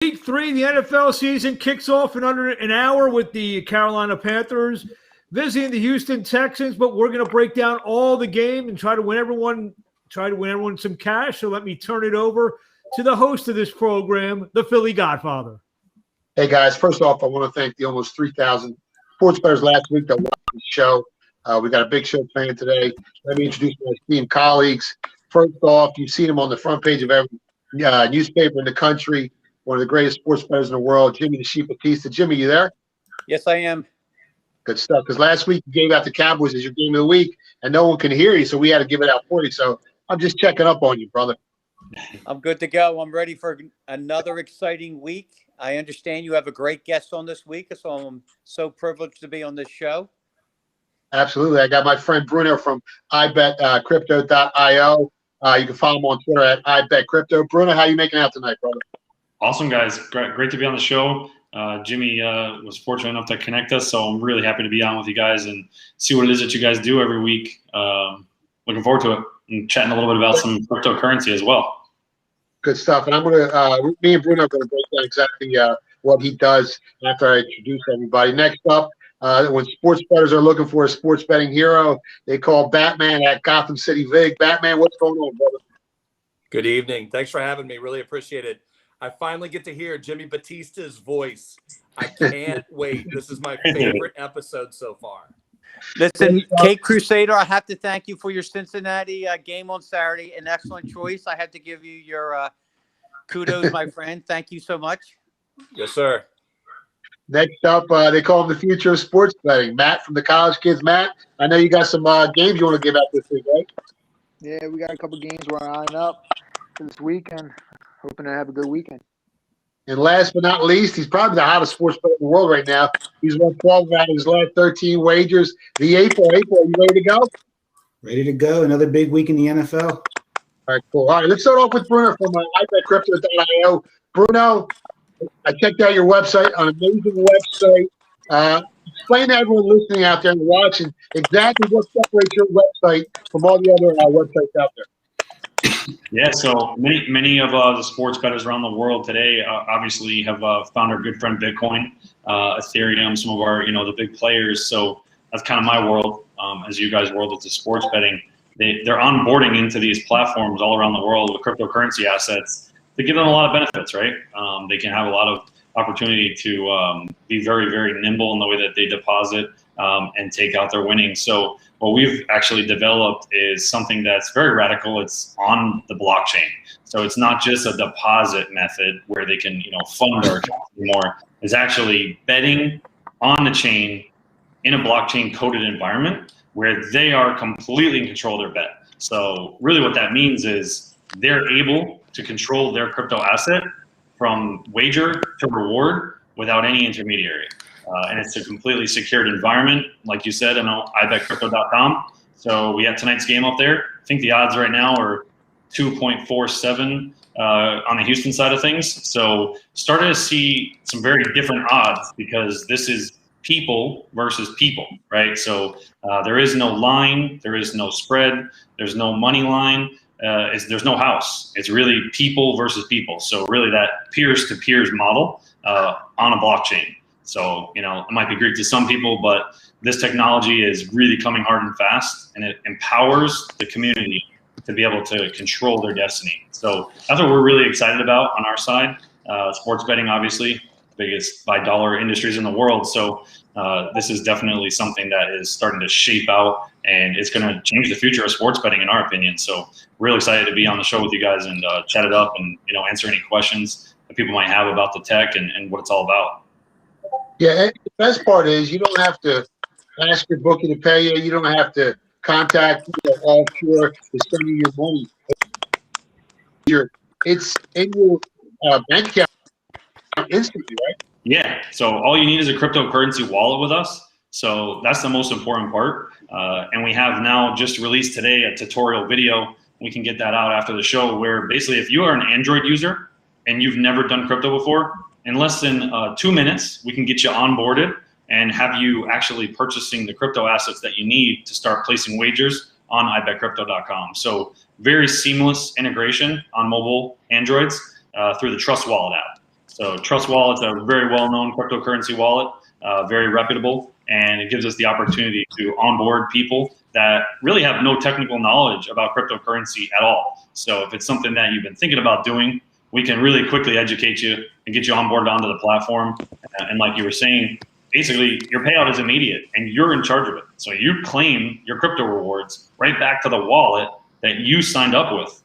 Week 3, the NFL season kicks off in under an hour with the Carolina Panthers visiting the Houston Texans, but we're going to break down all the game and try to win everyone some cash. So let me turn it over to the host of this program, the Philly Godfather. Hey, guys. First off, I want to thank the almost 3,000 sports bettors last week that watched the show. We got a big show planned today. Let me introduce my esteemed colleagues. First off, you've seen them on the front page of every newspaper in the country. One of the greatest sports bettors in the world, Jimmy the Sheep Batista. Jimmy, you there? Yes, I am. Good stuff. Because last week you gave out the Cowboys as your game of the week, and no one can hear you, so we had to give it out for you. So I'm just checking up on you, brother. I'm good to go. I'm ready for another exciting week. I understand you have a great guest on this week, so I'm so privileged to be on this show. Absolutely. I got my friend Bruno from ibetcrypto.io. You can follow him on Twitter at ibetcrypto. Bruno, how you making out tonight, brother? Awesome, guys. Great to be on the show. Jimmy was fortunate enough to connect us, so I'm really happy to be on with you guys and see what it is that you guys do every week. Looking forward to it and chatting a little bit about some cryptocurrency as well. Good stuff. And I'm going to, me and Bruno are going to break down exactly what he does after I introduce everybody. Next up, when sports bettors are looking for a sports betting hero, they call Batman at Gotham City Vig. Batman, what's going on, brother? Good evening. Thanks for having me. Really appreciate it. I finally get to hear Jimmy Batista's voice. I can't wait. This is my favorite episode so far. Listen, Kate Crusader, I have to thank you for your Cincinnati game on Saturday. An excellent choice. I have to give you your kudos, my friend. Thank you so much. Yes, sir. Next up, they call him the future of sports betting. Matt from the College Kids. Matt, I know you got some games you want to give out this week, right? Yeah, we got a couple games we're eyeing up for this weekend. Hoping to have a good weekend. And last but not least, he's probably the hottest sports player in the world right now. He's won 12 out of his last 13 wagers. The April, are you ready to go? Ready to go. Another big week in the NFL. All right, cool. All right, let's start off with Bruno from ibetcrypto.io. Bruno, I checked out your website, an amazing website. Explain to everyone listening out there and watching exactly what separates your website from all the other websites out there. Yeah, so many of the sports bettors around the world today obviously have found our good friend Bitcoin, Ethereum, some of our the big players. So that's kind of my world, as you guys' world with the sports betting. They're onboarding into these platforms all around the world with cryptocurrency assets to give them a lot of benefits, right? They can have a lot of opportunity to be very, very nimble in the way that they deposit and take out their winnings. So what we've actually developed is something that's very radical. It's on the blockchain. So it's not just a deposit method where they can, fund our account anymore. It's actually betting on the chain in a blockchain coded environment where they are completely in control of their bet. So really what that means is they're able to control their crypto asset from wager to reward without any intermediary. And it's a completely secured environment, like you said, on ibetcrypto.com. So we have tonight's game up there. I think the odds right now are 2.47 on the Houston side of things. So starting to see some very different odds because this is people versus people, right? So there is no line, there is no spread, there's no money line, there's no house. It's really people versus people. So really that peers-to-peers model on a blockchain. So, it might be Greek to some people, but this technology is really coming hard and fast, and it empowers the community to be able to control their destiny. So that's what we're really excited about on our side. Sports betting, obviously, biggest by dollar industries in the world. So this is definitely something that is starting to shape out, and it's going to change the future of sports betting, in our opinion. So really excited to be on the show with you guys and chat it up and, answer any questions that people might have about the tech and what it's all about. Yeah, the best part is you don't have to ask your bookie to pay you. You don't have to contact offshore to send you your money. It's in your bank account instantly, right? Yeah, so all you need is a cryptocurrency wallet with us. So that's the most important part. And we have now just released today a tutorial video. We can get that out after the show where basically if you are an Android user and you've never done crypto before, in less than 2 minutes, we can get you onboarded and have you actually purchasing the crypto assets that you need to start placing wagers on ibetcrypto.com. So very seamless integration on mobile Androids through the Trust Wallet app. So Trust Wallet's a very well-known cryptocurrency wallet, very reputable, and it gives us the opportunity to onboard people that really have no technical knowledge about cryptocurrency at all. So if it's something that you've been thinking about doing, we can really quickly educate you and get you onboarded onto the platform. And like you were saying, basically your payout is immediate and you're in charge of it. So you claim your crypto rewards right back to the wallet that you signed up with.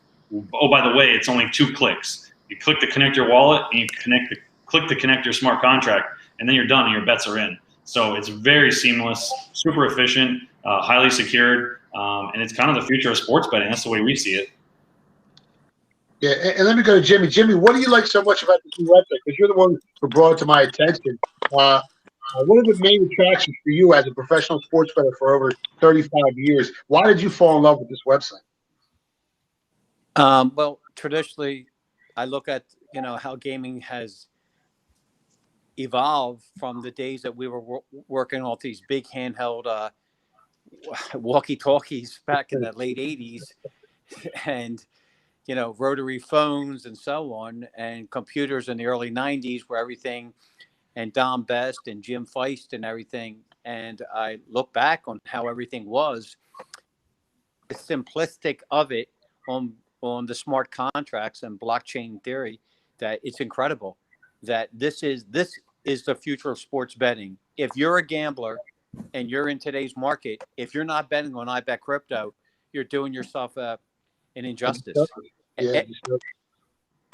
Oh, by the way, it's only 2 clicks. You click to connect your wallet and you click to connect your smart contract, and then you're done and your bets are in. So it's very seamless, super efficient, highly secured, and it's kind of the future of sports betting. That's the way we see it. Yeah, and let me go to Jimmy. Jimmy, what do you like so much about this new website? Because you're the one who brought it to my attention. What are the main attractions for you as a professional sports bettor for over 35 years? Why did you fall in love with this website? Well, traditionally, I look at how gaming has evolved from the days that we were working off these big handheld walkie-talkies back in the late 80s, and rotary phones and so on, and computers in the early 90s where everything, and Don Best and Jim Feist and everything. And I look back on how everything was, the simplistic of it on the smart contracts and blockchain theory, that it's incredible that this is the future of sports betting. If you're a gambler and you're in today's market, if you're not betting on iBet Crypto, you're doing yourself an injustice. Yeah.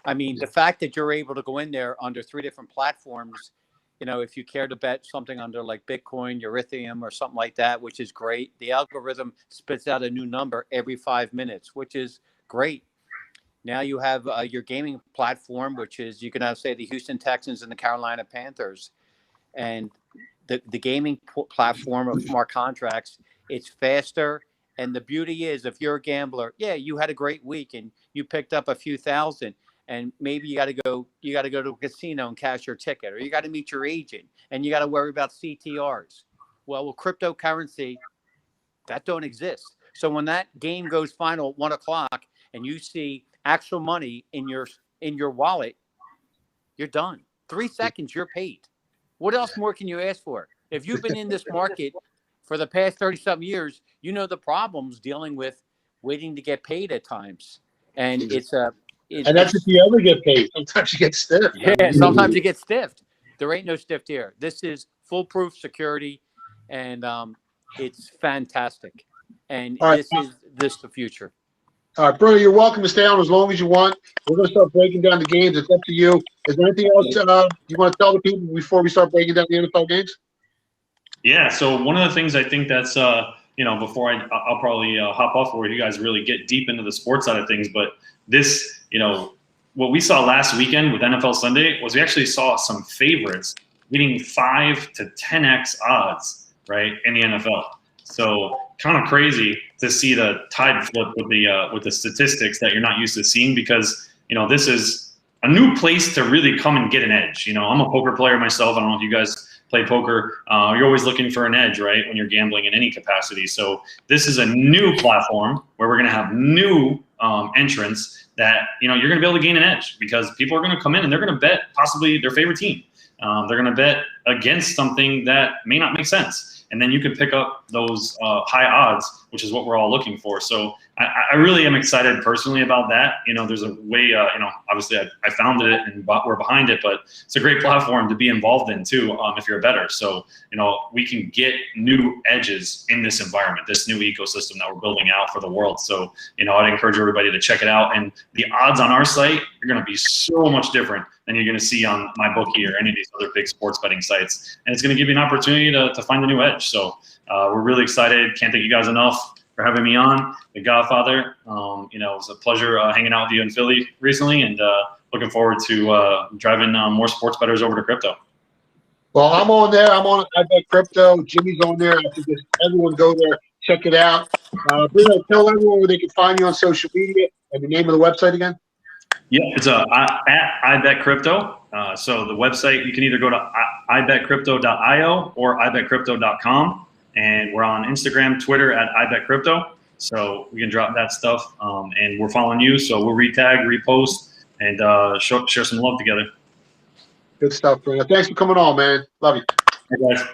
I mean, the fact that you're able to go in there under 3 different platforms, if you care to bet something under like Bitcoin, Ethereum, or something like that, which is great. The algorithm spits out a new number every 5 minutes, which is great. Now you have your gaming platform, which is, you can have, say, the Houston Texans and the Carolina Panthers. And the gaming platform of smart contracts, it's faster. And the beauty is, if you're a gambler, you had a great week and you picked up a few thousand, and maybe you got to go to a casino and cash your ticket, or you got to meet your agent and you got to worry about CTRs. Well, with cryptocurrency, that don't exist. So when that game goes final at 1 o'clock and you see actual money in your wallet, you're done. 3 seconds, you're paid. What else more can you ask for? If you've been in this market for the past 30-something years, you know the problems dealing with waiting to get paid at times. And and that's if you ever get paid. Sometimes you get stiffed. Yeah, sometimes you get stiffed. There ain't no stiffed here. This is foolproof security, and it's fantastic. And this is the future. All right, Bruno, you're welcome to stay on as long as you want. We're going to start breaking down the games. It's up to you. Is there anything else you want to tell the people before we start breaking down the NFL games? Yeah, so one of the things I think that's, before I'll probably hop off where you guys really get deep into the sports side of things, but this, what we saw last weekend with NFL Sunday was we actually saw some favorites getting 5 to 10x odds, right, in the NFL. So kind of crazy to see the tide flip with the statistics that you're not used to seeing, because this is a new place to really come and get an edge. I'm a poker player myself. I don't know if you guys play poker. You're always looking for an edge, right, when you're gambling in any capacity. So this is a new platform where we're going to have new entrants that you're going to be able to gain an edge, because people are going to come in and they're going to bet possibly their favorite team. They're going to bet against something that may not make sense. And then you can pick up those high odds, which is what we're all looking for. So I really am excited personally about that. There's a way, obviously I founded it and we're behind it, but it's a great platform to be involved in too, if you're a bettor. So, we can get new edges in this environment, this new ecosystem that we're building out for the world. So, I'd encourage everybody to check it out. And the odds on our site are going to be so much different than you're going to see on MyBookie or any of these other big sports betting sites. And it's going to give you an opportunity to find the new edge. So we're really excited. Can't thank you guys enough for having me on. The Godfather. It was a pleasure hanging out with you in Philly recently, and looking forward to driving more sports bettors over to crypto. Well, I'm on there. I'm on iBet Crypto. Jimmy's on there. I suggest everyone go there, check it out. Bruno, tell everyone where they can find you on social media and the name of the website again. Yeah, it's at iBet Crypto. So the website, you can either go to ibetcrypto.io or ibetcrypto.com. And we're on Instagram, Twitter at ibetcrypto. So we can drop that stuff. And we're following you. So we'll retag, repost, and share some love together. Good stuff, man. Thanks for coming on, man. Love you. Hey, guys.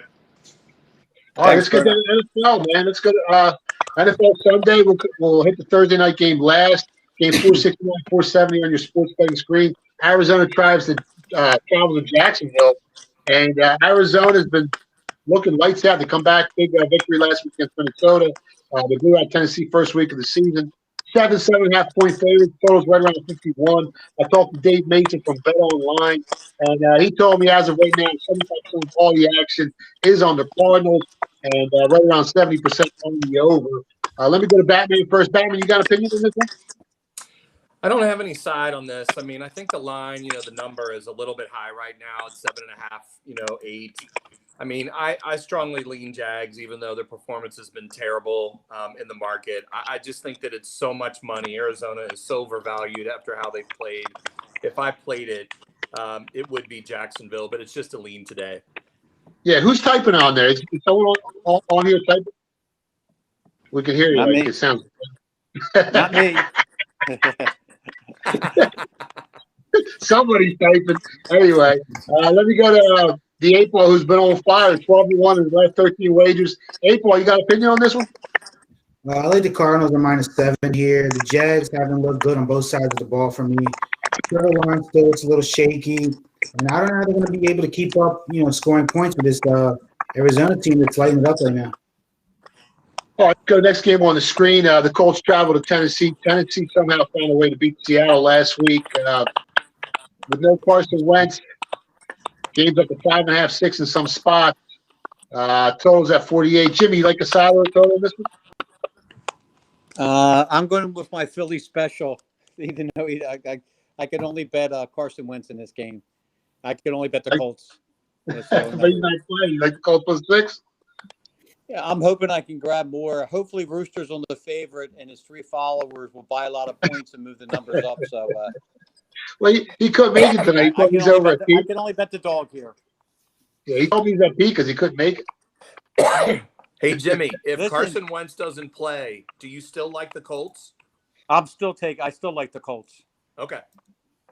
All right, Thanks, let's get to the NFL, man. Let's go to NFL Sunday. We'll hit the Thursday night game last. Game 469, 470 on your sports betting screen. Arizona tries to travel to Jacksonville, and Arizona's been looking lights out. They come back, big victory last week against Minnesota. They blew out Tennessee first week of the season. 7.5 point favorites. Totals right around 51. I talked to Dave Mason from Bet Online, and he told me as of right now, 75% of all the action is on the Cardinals, and right around 70% on the over. Let me go to Batman first. Batman, you got an opinion on this one? I don't have any side on this. I mean, I think the line, the number is a little bit high right now. It's 7.5, 8. I mean, I strongly lean Jags, even though their performance has been terrible in the market. I just think that it's so much money. Arizona is so overvalued after how they've played. If I played it, it would be Jacksonville, but it's just a lean today. Yeah, who's typing on there? Is someone on here typing? We can hear you. Not Like, me. it sounds. Not me. Somebody's typing. Anyway, let me go to the 8-ball who's been on fire, 12-1 in the last 13 wagers. 8-ball, you got an opinion on this one? I like the Cardinals at -7 here. The Jags haven't looked good on both sides of the ball for me. Trevor Lawrence still looks a little shaky, and I don't know how they're going to be able to keep up, scoring points with this Arizona team that's lighting it up right now. All right, go next game on the screen. The Colts travel to Tennessee. Tennessee somehow found a way to beat Seattle last week. With no Carson Wentz, game's up to 5.5, 6 in some spots. Totals at 48. Jimmy, you like a side or a total on this one? I'm going with my Philly special, even though I could only bet Carson Wentz in this game. I could only bet the Colts. But he's not playing. You like the Colts plus 6? Yeah, I'm hoping I can grab more. Hopefully, Rooster's on the favorite, and his 3 followers will buy a lot of points and move the numbers up. So, Well, he couldn't make it tonight. He told me he's over at I Pete. can only bet the dog here. Yeah, he told me he's at Pete because he couldn't make it. Hey, Jimmy, if Listen. Carson Wentz doesn't play, do you still like the Colts? I still like the Colts. Okay.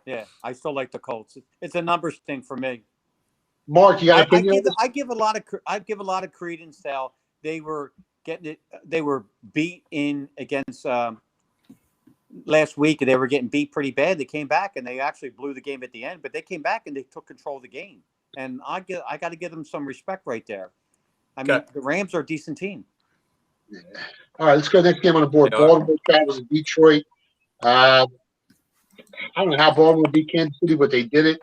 Yeah, I still like the Colts. It's a numbers thing for me. Mark, you got an opinion on this? I give a lot of credence to how they were getting it. They were beat in against last week, and they were getting beat pretty bad. They came back and they actually blew the game at the end, but they came back and they took control of the game. And I got to give them some respect right there. I mean, the Rams are a decent team. Yeah. All right, let's go next game on the board. Yeah. Baltimore travels to Detroit. I don't know how Baltimore beat Kansas City, but they did it.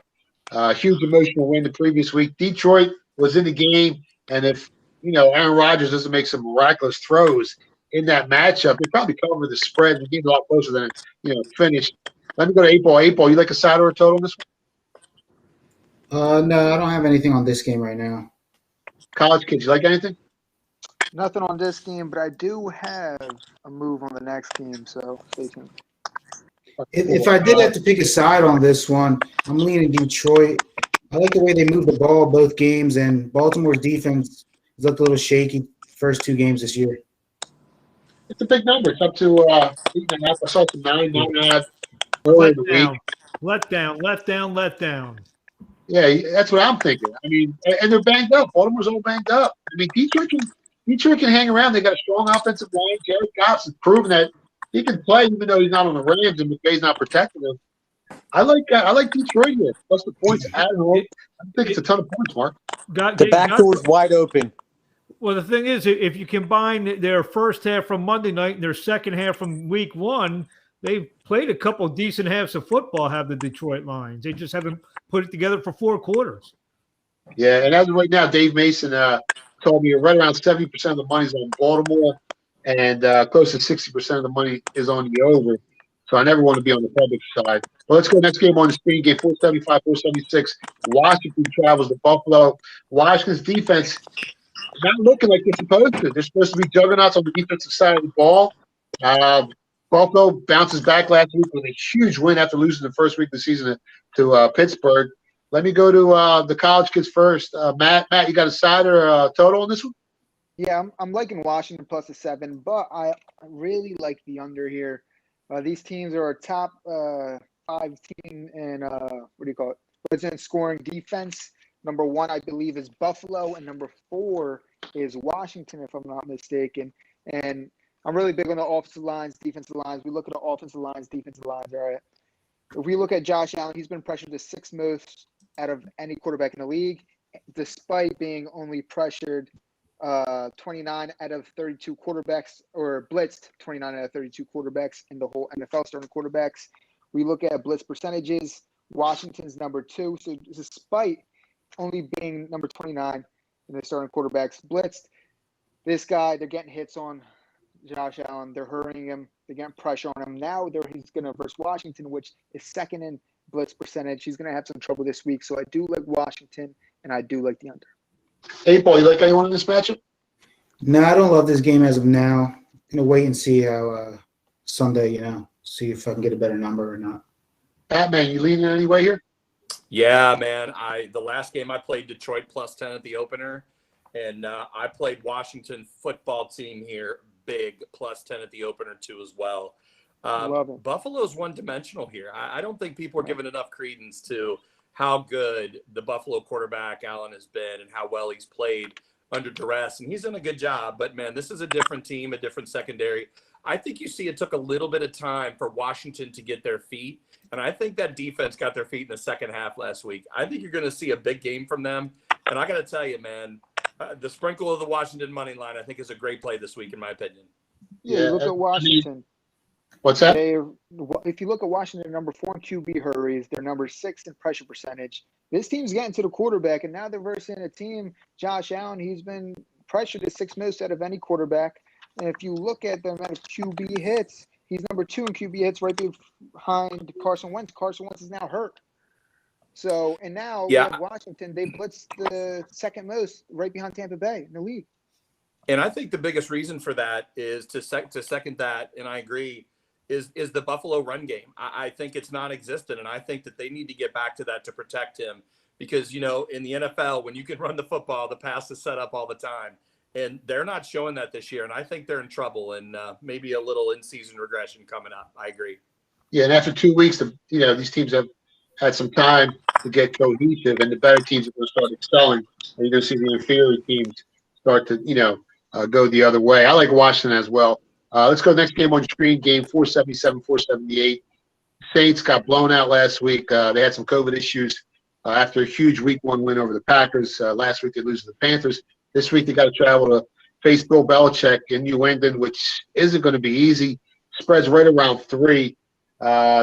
Huge emotional win the previous week. Detroit was in the game, and if Aaron Rodgers doesn't make some miraculous throws in that matchup, they probably cover the spread. The game's a lot closer than it finished. Let me go to 8-ball. 8-ball, you like a side or a total on this No, I don't have anything on this game right now. one? College kids, you like anything? Nothing on this game, but I do have a move on the next game, so stay tuned. If I did have to pick a side on this one, I'm leaning Detroit. I like the way they move the ball both games, and Baltimore's defense has looked a little shaky first 2 games this year. It's a big number. It's up to 8.5. I saw some 9.5 earlier in the week. Let down. Yeah, that's what I'm thinking. I mean, and they're banged up. Baltimore's all banged up. I mean, Detroit can hang around. They got a strong offensive line. Jared Goff's has proven that he can play even though he's not on the Rams and McVay's not protecting him. I like Detroit here. Plus the points at home. I think it's a ton of points, Mark. The back door's wide open. Well, the thing is, if you combine their first half from Monday night and their second half from week 1, they've played a couple of decent halves of football, have the Detroit Lions. They just haven't put it together for 4 quarters. Yeah, and as of right now, Dave Mason told me right around 70% of the money's on Baltimore and close to 60% of the money is on the over. So I never want to be on the public side. Well, let's go next game on the screen. Game 475, 476. Washington travels to Buffalo. Washington's defense not looking like they're supposed to. They're supposed to be juggernauts on the defensive side of the ball. Buffalo bounces back last week with a huge win after losing the first week of the season to Pittsburgh. Let me go to the college kids first. Matt, you got a side or a total on this one? Yeah, I'm liking Washington plus a 7, but I really like the under here. These teams are a top 5 team in in scoring defense. Number 1, I believe, is Buffalo, and number 4 is Washington, if I'm not mistaken. And I'm really big on the offensive lines, defensive lines. We look at the offensive lines, defensive lines, all right? If we look at Josh Allen, he's been pressured the 6th most out of any quarterback in the league, despite being only pressured 29 out of 32 quarterbacks, or blitzed 29 out of 32 quarterbacks in the whole NFL starting quarterbacks. We look at blitz percentages. Washington's number 2. So despite only being number 29 in the starting quarterbacks blitzed, this guy, they're getting hits on Josh Allen. They're hurrying him. They're getting pressure on him. Now he's going to versus Washington, which is 2nd in blitz percentage. He's going to have some trouble this week. So I do like Washington, and I do like the under. Hey, Paul, you like anyone in this matchup? No, I don't love this game as of now. I'm gonna wait and see how Sunday, see if I can get a better number or not. Batman, you leaning any way here? Yeah, man. The last game I played Detroit +10 at the opener, and I played Washington football team here big +10 at the opener too as well. Love it. Buffalo's one-dimensional here. I don't think people are giving enough credence to how good the Buffalo quarterback Allen has been and how well he's played under duress. And he's done a good job. But, man, this is a different team, a different secondary. I think you see it took a little bit of time for Washington to get their feet. And I think that defense got their feet in the second half last week. I think you're going to see a big game from them. And I got to tell you, man, the sprinkle of the Washington money line, I think, is a great play this week, in my opinion. Yeah, look at Washington. What's that? If you look at Washington, number 4 in QB hurries, they're number 6 in pressure percentage. This team's getting to the quarterback, and now they're versing a team, Josh Allen, he's been pressured the 6th most out of any quarterback. And if you look at the amount of QB hits, he's number 2 in QB hits right behind Carson Wentz. Carson Wentz is now hurt. So, and now we have Washington, they blitzed the 2nd most right behind Tampa Bay in the league. And I think the biggest reason for that is to second that, and I agree, is the Buffalo run game. I think it's non-existent, and I think that they need to get back to that to protect him because, in the NFL, when you can run the football, the pass is set up all the time, and they're not showing that this year, and I think they're in trouble and maybe a little in-season regression coming up. I agree. Yeah, and after 2 weeks, these teams have had some time to get cohesive, and the better teams are going to start excelling, and you're going to see the inferior teams start to, go the other way. I like Washington as well. Let's go next game on screen, game 477, 478. Saints got blown out last week. They had some COVID issues after a huge week 1 win over the Packers. Last week they lose to the Panthers. This week they got to travel to face Bill Belichick in New England, which isn't going to be easy. Spreads right around 3.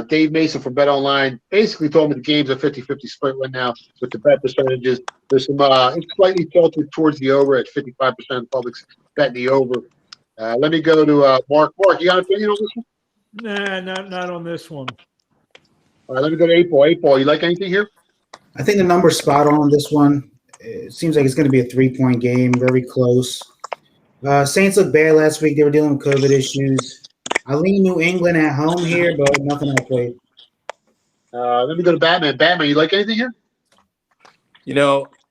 Dave Mason from Bet Online basically told me the game's a 50-50 split right now with the bet percentages. There's some it's slightly tilted towards the over at 55% of the public's betting the over. Let me go to Mark. Mark, you got an opinion on this one? Nah, not on this one. All right, let me go to 8-Ball. 8-Ball, you like anything here? I think the number's spot on this one. It seems like it's going to be a 3-point game, very close. Saints looked bad last week. They were dealing with COVID issues. I lean New England at home here, but nothing I played. Let me go to Batman. Batman, you like anything here?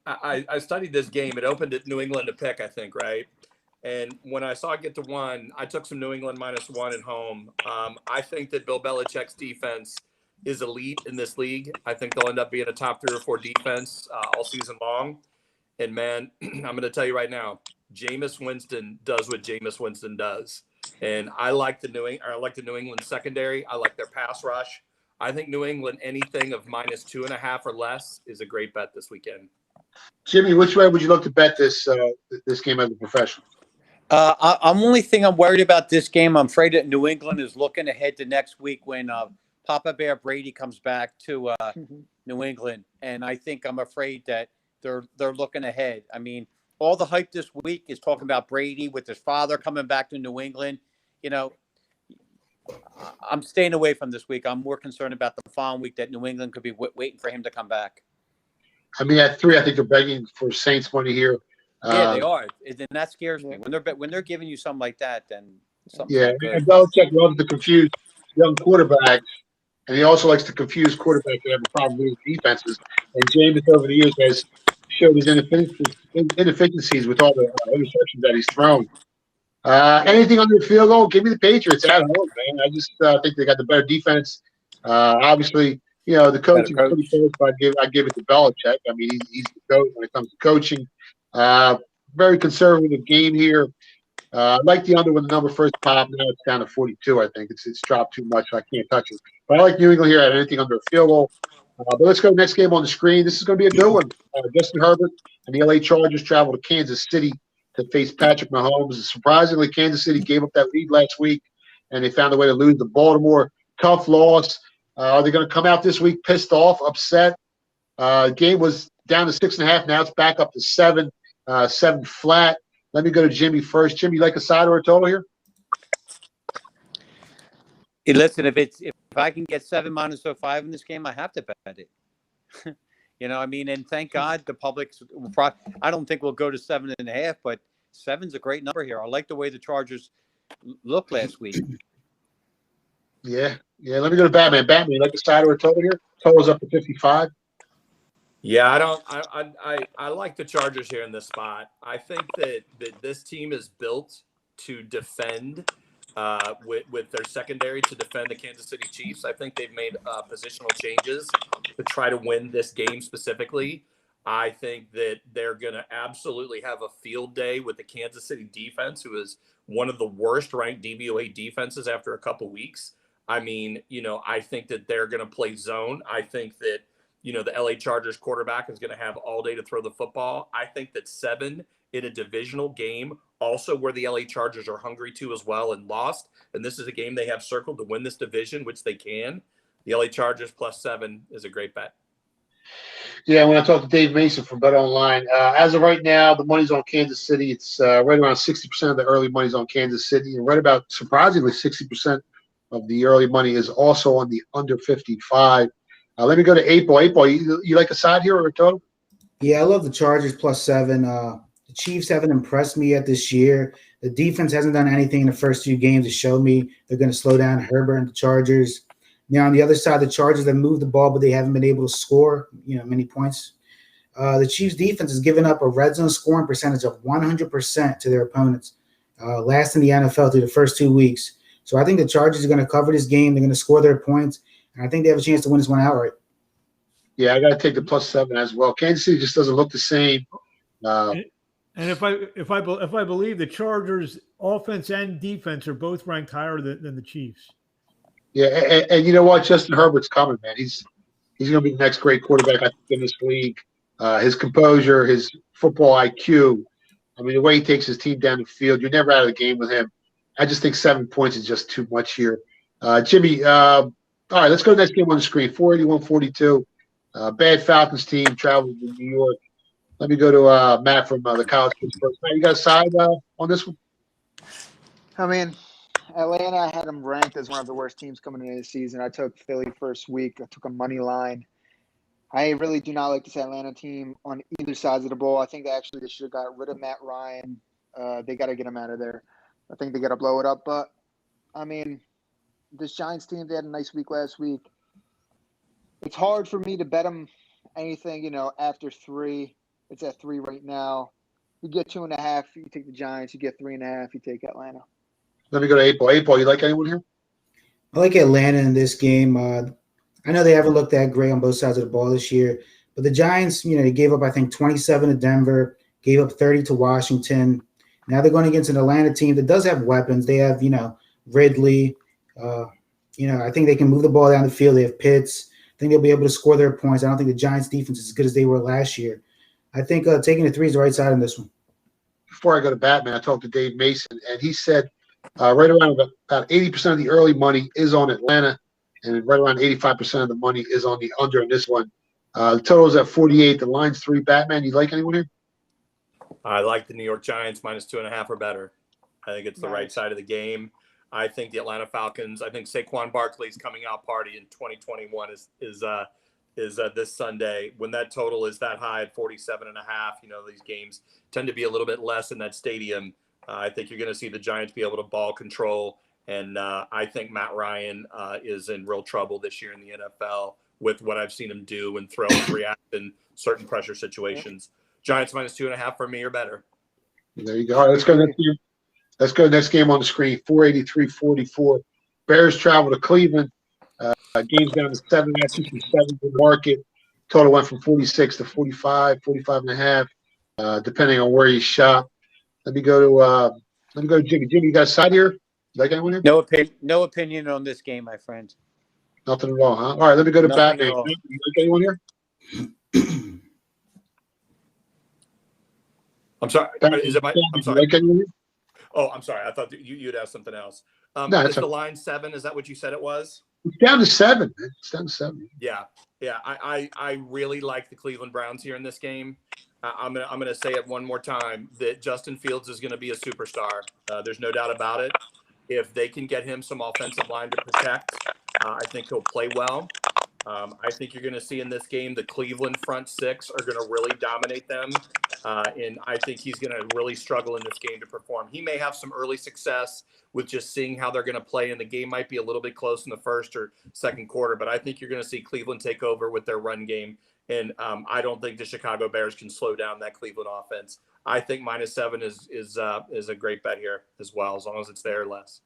I studied this game. It opened at New England to pick, I think, right? And when I saw it get to 1, I took some New England -1 at home. I think that Bill Belichick's defense is elite in this league. I think they'll end up being a top 3 or 4 defense all season long. And, man, I'm going to tell you right now, Jameis Winston does what Jameis Winston does. And I like the New England secondary. I like their pass rush. I think New England, anything of -2.5 or less is a great bet this weekend. Jimmy, which way would you look to bet this game as a professional? I'm worried about this game. I'm afraid that New England is looking ahead to next week when Papa Bear Brady comes back to New England, and I'm afraid that they're looking ahead. I mean, all the hype this week is talking about Brady with his father coming back to New England. I'm staying away from this week. I'm more concerned about the following week that New England could be waiting for him to come back. I mean, at 3, I think they're begging for Saints money here. Yeah, they are, and that scares me. When they're giving you something like that, then something. Yeah, and Belichick loves to confuse young quarterbacks, and he also likes to confuse quarterbacks that have a problem with defenses. And Jameis over the years has showed his inefficiencies with all the interceptions that he's thrown. Anything under the field goal? Give me the Patriots at home, man. I just think they got the better defense. Obviously, the coaching is pretty close, but I give it to Belichick. I mean, he's the coach when it comes to coaching. Very conservative game here. I like the under when the number first popped. Now it's down to 42. I think it's dropped too much, so I can't touch it. But I like New England here at anything under a field goal. But let's go next game on the screen. This is going to be a good one. Justin Herbert and the LA Chargers travel to Kansas City to face Patrick Mahomes. Surprisingly, Kansas City gave up that lead last week, and they found a way to lose to Baltimore. Tough loss. Are they going to come out this week pissed off, upset? Game was down to 6.5. Now it's back up to 7, 7 flat. Let me go to Jimmy first. Jimmy, you like a side or a total here? Hey, listen, if I can get 7 minus 05 in this game, I have to bet it. I mean, and thank God the public's. I don't think we'll go to 7.5, but 7's a great number here. I like the way the Chargers looked last week. Yeah. Let me go to Batman. Batman, you like a side or a total here? Total's up to 55. Yeah, I like the Chargers here in this spot. I think that this team is built to defend with their secondary to defend the Kansas City Chiefs. I think they've made positional changes to try to win this game specifically. I think that they're going to absolutely have a field day with the Kansas City defense, who is one of the worst ranked DVOA defenses after a couple weeks. I mean, I think that they're going to play zone. I think that the LA Chargers quarterback is going to have all day to throw the football. I think that 7 in a divisional game, also where the LA Chargers are hungry to as well and lost, and this is a game they have circled to win this division, which they can. The LA Chargers plus 7 is a great bet. Yeah, when I talked to Dave Mason from Bet Online, as of right now, the money's on Kansas City. It's right around 60% of the early money's on Kansas City, and right about surprisingly 60% of the early money is also on the under 55. Let me go to 8-Ball. 8-Ball, you like a side here or a total? Yeah, I love the Chargers plus 7. The Chiefs haven't impressed me yet this year. The defense hasn't done anything in the first 2 games to show me they're going to slow down Herbert and the Chargers. Now, on the other side, the Chargers have moved the ball, but they haven't been able to score, many points. The Chiefs' defense has given up a red zone scoring percentage of 100% to their opponents, last in the NFL through the first 2 weeks. So I think the Chargers are going to cover this game. They're going to score their points, and I think they have a chance to win this one outright. Yeah, I got to take the plus 7 as well. Kansas City just doesn't look the same. And if I believe the Chargers' offense and defense are both ranked higher than the Chiefs. Yeah, and you know what? Justin Herbert's coming, man. He's going to be the next great quarterback, I think, in this league. His composure, his football IQ. I mean, the way he takes his team down the field, you're never out of the game with him. I just think 7 points is just too much here. Jimmy, all right, let's go to the next game on the screen. 481-42. Bad Falcons team travels to New York. Let me go to Matt from the college kids first. Matt, you got a side on this one? I mean, Atlanta, I had them ranked as one of the worst teams coming into the season. I took Philly first week. I took a money line. I really do not like this Atlanta team on either sides of the ball. I think they should have got rid of Matt Ryan. They got to get him out of there. I think they got to blow it up. But, I mean, this Giants team, they had a nice week last week. It's hard for me to bet them anything, after 3. It's at 3 right now. You get 2.5, you take the Giants. You get 3.5, you take Atlanta. Let me go to 8-Ball. 8-Ball, you like anyone here? I like Atlanta in this game. I know they haven't looked that great on both sides of the ball this year, but the Giants, they gave up, I think, 27 to Denver, gave up 30 to Washington. Now they're going against an Atlanta team that does have weapons. They have, Ridley. I think they can move the ball down the field. They have Pitts. I think they'll be able to score their points. I don't think the Giants' defense is as good as they were last year. I think taking the 3 is the right side on this one. Before I go to Batman, I talked to Dave Mason, and he said right around about 80% of the early money is on Atlanta, and right around 85% of the money is on the under in this one. The total is at 48. The line's 3. Batman, you like anyone here? I like the New York Giants minus 2.5 or better. I think it's the right side of the game. I think the Atlanta Falcons. I think Saquon Barkley's coming out party in 2021 is this Sunday. When that total is that high at 47.5, these games tend to be a little bit less in that stadium. I think you're going to see the Giants be able to ball control, and I think Matt Ryan is in real trouble this year in the NFL with what I've seen him do and throw and react in certain pressure situations. Giants minus 2.5 for me or better. There you go. All right, let's go next game. Let's go next game on the screen. 483-44. Bears travel to Cleveland Games down to 7.5, 7 in the market. Total went from 46 to 45, 45 and a half, depending on where you shop. Let me go to Jimmy. Jimmy, you got a side here? You like anyone here? No opinion on this game, my friend. Nothing at all, huh? All right, let me go to Nothing Batman. at all. You like anyone here? I'm sorry. Batman, Is it my? I'm you sorry. like anyone here? Oh, I'm sorry. I thought you'd asked something else. No, Is that's the okay. line 7? Is that what you said it was? It's down to 7, man. It's down to 7. Yeah. I really like the Cleveland Browns here in this game. I'm gonna say it one more time that Justin Fields is gonna be a superstar. There's no doubt about it. If they can get him some offensive line to protect, I think he'll play well. I think you're going to see in this game the Cleveland front six are going to really dominate them. And I think he's going to really struggle in this game to perform. He may have some early success with just seeing how they're going to play, and the game might be a little bit close in the first or second quarter. But I think you're going to see Cleveland take over with their run game. And I don't think the Chicago Bears can slow down that Cleveland offense. I think -7 is a great bet here as well, as long as it's there or less.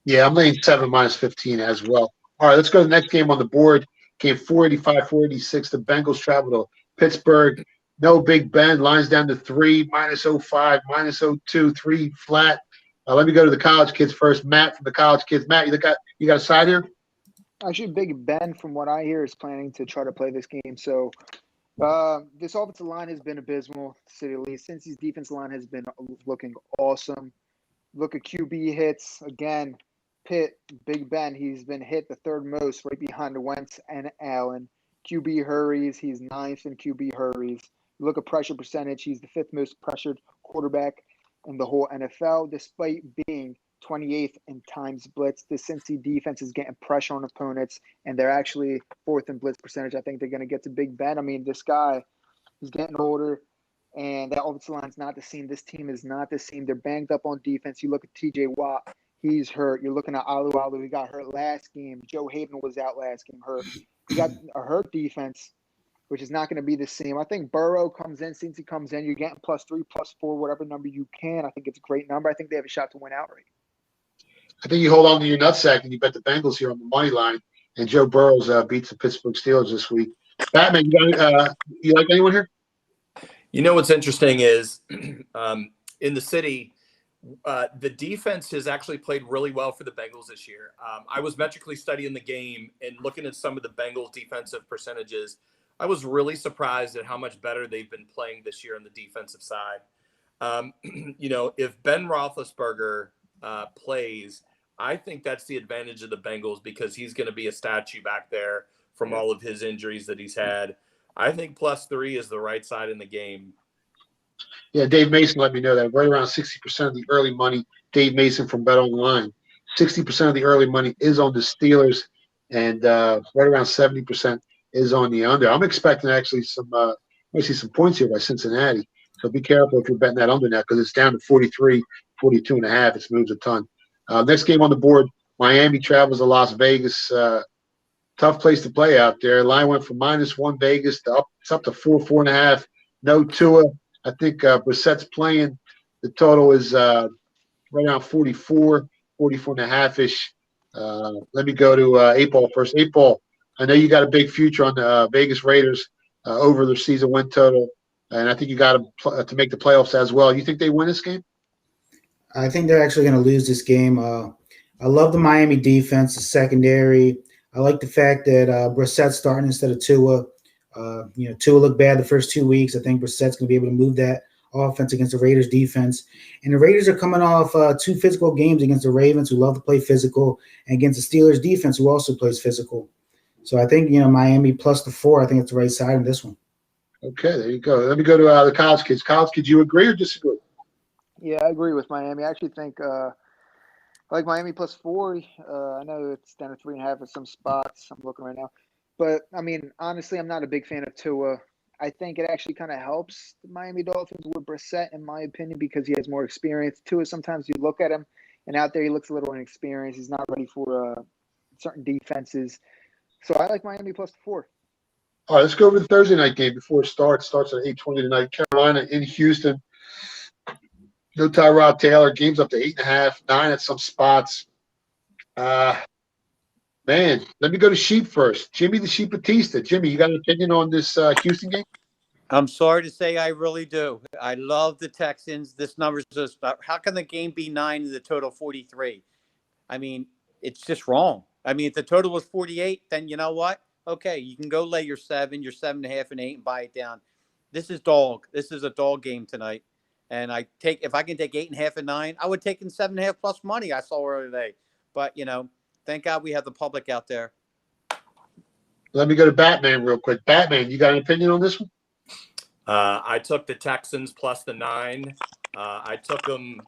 Yeah, I'm laying 7 -15 as well. All right, let's go to the next game on the board. Game 485, 486. The Bengals travel to Pittsburgh. No Big Ben. Lines down to 3, -05, -02, 3 flat. Let me go to the college kids first. Matt from the college kids. Matt, you got a side here? Actually, Big Ben, from what I hear, is planning to try to play this game. So this offensive line has been abysmal, to say the least. Since his defensive line has been looking awesome. Look at QB hits. Again, Pitt, Big Ben, he's been hit the third most, right behind Wentz and Allen. QB hurries, he's 9th in QB hurries. You look at pressure percentage, he's the 5th most pressured quarterback in the whole NFL, despite being 28th in times blitz. The Cincy defense is getting pressure on opponents, and they're actually 4th in blitz percentage. I think they're going to get to Big Ben. I mean, this guy is getting older, and that offensive line's not the same. This team is not the same. They're banged up on defense. You look at TJ Watt. He's hurt. You're looking at Alu. He got hurt last game. Joe Hayden was out last game, hurt. You got a hurt defense, which is not going to be the same. I think Burrow comes in. Since he comes in, you're getting +3, +4, whatever number you can. I think it's a great number. I think they have a shot to win outright. I think you hold on to your nutsack and you bet the Bengals here on the money line. And Joe Burrows beats the Pittsburgh Steelers this week. Batman, you like anyone here? You know what's interesting is in the city, the defense has actually played really well for the Bengals this year. I was metrically studying the game and looking at some of the Bengals defensive percentages. I was really surprised at how much better they've been playing this year on the defensive side. If Ben Roethlisberger plays, I think that's the advantage of the Bengals because he's going to be a statue back there from all of his injuries that he's had. I think +3 is the right side in the game. Yeah, Dave Mason let me know that right around 60% of the early money, Dave Mason from Bet Online, 60% of the early money is on the Steelers, and right around 70% is on the under. I'm expecting actually some points here by Cincinnati. So be careful if you're betting that under now because it's down to 43, 42.5. It's moved a ton. Next game on the board, Miami travels to Las Vegas. Tough place to play out there. Line went from -1 Vegas to it's up to 4, 4.5. No Tua. I think Brissett's playing. The total is right around 44, 44.5-ish. Let me go to 8-Ball first. 8-Ball, I know you got a big future on the Vegas Raiders over their season win total, and I think you got to make the playoffs as well. You think they win this game? I think they're actually going to lose this game. I love the Miami defense, the secondary. I like the fact that Brissett's starting instead of Tua. Tua looked bad the first 2 weeks. I think Brissett's going to be able to move that offense against the Raiders defense. And the Raiders are coming off 2 physical games against the Ravens, who love to play physical, and against the Steelers defense, who also plays physical. So I think, Miami +4, I think it's the right side in this one. Okay, there you go. Let me go to the college kids. College kids, you agree or disagree? Yeah, I agree with Miami. I actually think I like Miami +4. I know it's down to 3.5 in some spots. I'm looking right now. But, I mean, honestly, I'm not a big fan of Tua. I think it actually kind of helps the Miami Dolphins with Brissett, in my opinion, because he has more experience. Tua, sometimes you look at him, and out there he looks a little inexperienced. He's not ready for certain defenses. So I like Miami +4. All right, let's go over the Thursday night game before it starts. Starts at 8:20 tonight. Carolina in Houston. No Tyrod Taylor. Game's up to 8.5, 9 at some spots. Man, let me go to Sheep first. Jimmy the Sheep Batista. Jimmy, you got an opinion on this Houston game? I'm sorry to say I really do. I love the Texans. This number's just how can the game be 9 and the total 43? I mean, it's just wrong. I mean, if the total was 48, then you know what? Okay, you can go lay your 7, your 7.5 and 8 and buy it down. This is dog. This is a dog game tonight. And if I can take 8.5 and 9, I would take in 7.5 plus money I saw earlier today. But thank God we have the public out there. Let me go to Batman real quick. Batman, you got an opinion on this one? I took the Texans plus the 9. I took them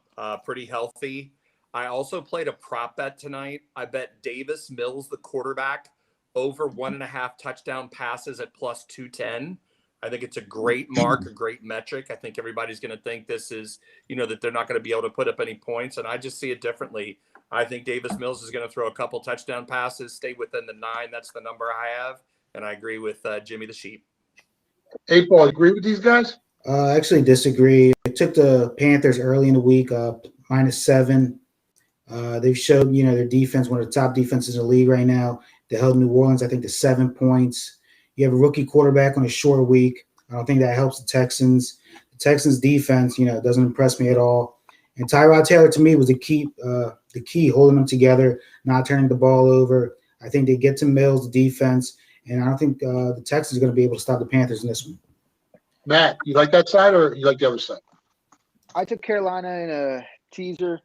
pretty healthy. I also played a prop bet tonight. I bet Davis Mills, the quarterback, over 1.5 touchdown passes at plus 210. I think it's a great mark, a great metric. I think everybody's going to think this is, that they're not going to be able to put up any points. And I just see it differently. I think Davis Mills is going to throw a couple touchdown passes, stay within the 9. That's the number I have. And I agree with Jimmy the Sheep. 8-Ball, agree with these guys? Actually disagree. I took the Panthers early in the week up -7. They've showed, their defense, one of the top defenses in the league right now. They held New Orleans, I think, to 7 points. You have a rookie quarterback on a short week. I don't think that helps the Texans. The Texans' defense, doesn't impress me at all. And Tyrod Taylor, to me, was the key holding them together, not turning the ball over. I think they get to Mills, the defense, and I don't think the Texans are going to be able to stop the Panthers in this one. Matt, you like that side or you like the other side? I took Carolina in a teaser.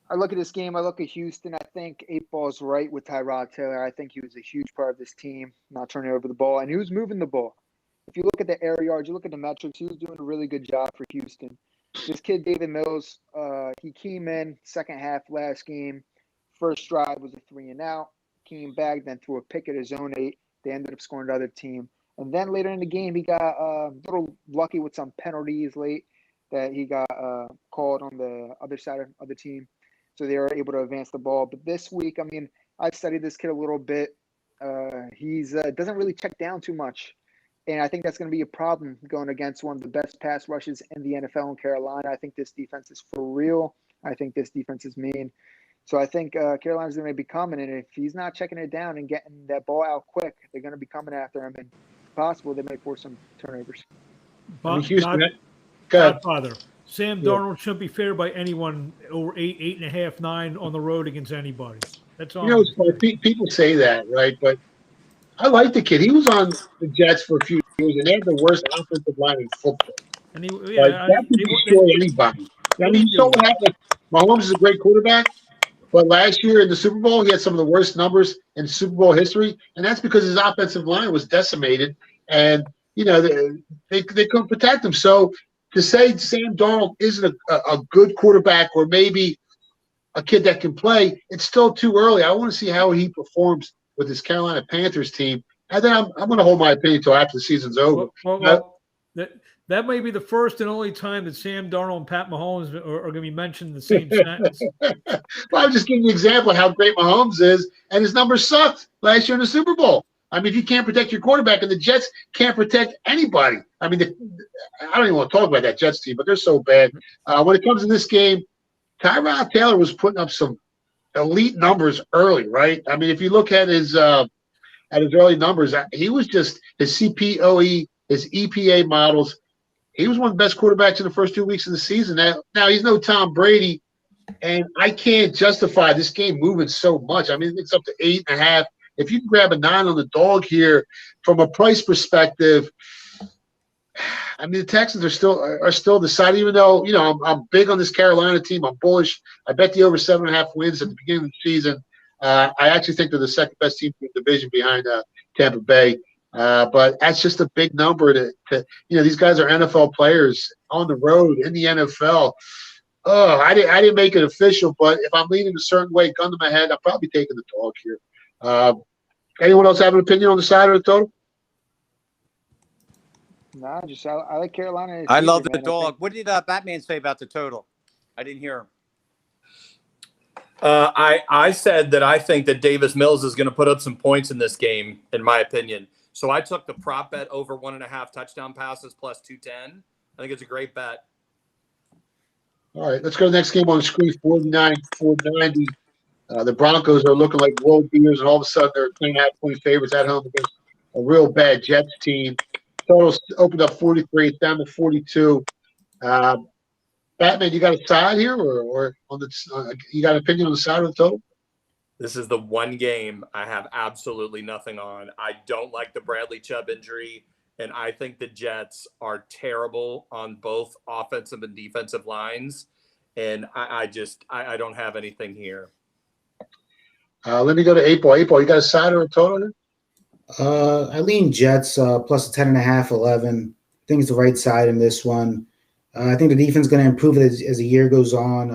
I look at this game. I look at Houston. I think 8-Ball's right with Tyrod Taylor. I think he was a huge part of this team, not turning over the ball, and he was moving the ball. If you look at the air yards, you look at the metrics, he was doing a really good job for Houston. This kid, David Mills, he came in second half last game. First drive was a 3-and-out. Came back, then threw a pick at his own 8. They ended up scoring the other team. And then later in the game, he got a little lucky with some penalties late that he got called on the other side of the team. So they were able to advance the ball. But this week, I've studied this kid a little bit. He's doesn't really check down too much. And I think that's going to be a problem going against one of the best pass rushes in the NFL in Carolina. I think this defense is for real. I think this defense is mean. So I think Carolina's going to be coming. And if he's not checking it down and getting that ball out quick, they're going to be coming after him. And if possible, they may force some turnovers. Godfather. Sam Darnold shouldn't be favored by anyone over 8.5, 9 on the road against anybody. That's all. It's funny. People say that, right? But I like the kid. He was on the Jets for a few years, and they had the worst offensive line in football. And that can destroy anybody. You saw what happened. Mahomes is a great quarterback, but last year in the Super Bowl, he had some of the worst numbers in Super Bowl history, and that's because his offensive line was decimated, and they couldn't protect him. So to say Sam Darnold isn't a good quarterback or maybe a kid that can play, it's still too early. I want to see how he performs with this Carolina Panthers team, and then I'm going to hold my opinion until after the season's over. That may be the first and only time that Sam Darnold and Pat Mahomes are going to be mentioned in the same sentence. Well, I'm just giving you an example of how great Mahomes is, and his numbers sucked last year in the Super Bowl. If you can't protect your quarterback, and the Jets can't protect anybody. I don't even want to talk about that Jets team, but they're so bad. When it comes to this game, Tyrod Taylor was putting up some elite numbers early, right? If you look at his early numbers, he was just his CPOE, his EPA models. He was one of the best quarterbacks in the first 2 weeks of the season. Now he's no Tom Brady, and I can't justify this game moving so much. It's up to 8.5. If you can grab a 9 on the dog here, from a price perspective, the Texans are still deciding. Even though I'm big on this Carolina team, I'm bullish. I bet the over 7.5 wins at the beginning of the season. I actually think they're the second best team in the division behind Tampa Bay. But that's just a big number to these guys are NFL players on the road in the NFL. Oh, I didn't make it official, but if I'm leaning a certain way, gun to my head, I'm probably taking the dog here. Anyone else have an opinion on the side of the total? Nah, I like Carolina. I love the dog. What did Batman say about the total? I didn't hear him. I said that I think that Davis Mills is going to put up some points in this game, in my opinion. So I took the prop bet over 1.5 touchdown passes plus 210. I think it's a great bet. All right, let's go to the next game on the screen. 49-490. The Broncos are looking like world beaters, and all of a sudden they're 3.5-point favorites at home against a real bad Jets team. Total opened up 43, it's down to 42. Batman, you got a side here, or on the you got an opinion on the side of the total? This is the one game I have absolutely nothing on. I don't like the Bradley Chubb injury, and I think the Jets are terrible on both offensive and defensive lines. And I don't have anything here. Let me go to 8 ball. 8 ball, you got a side or a total here? I lean Jets plus a 10.5, 11. I think it's the right side in this one. I think the defense is going to improve as the year goes on.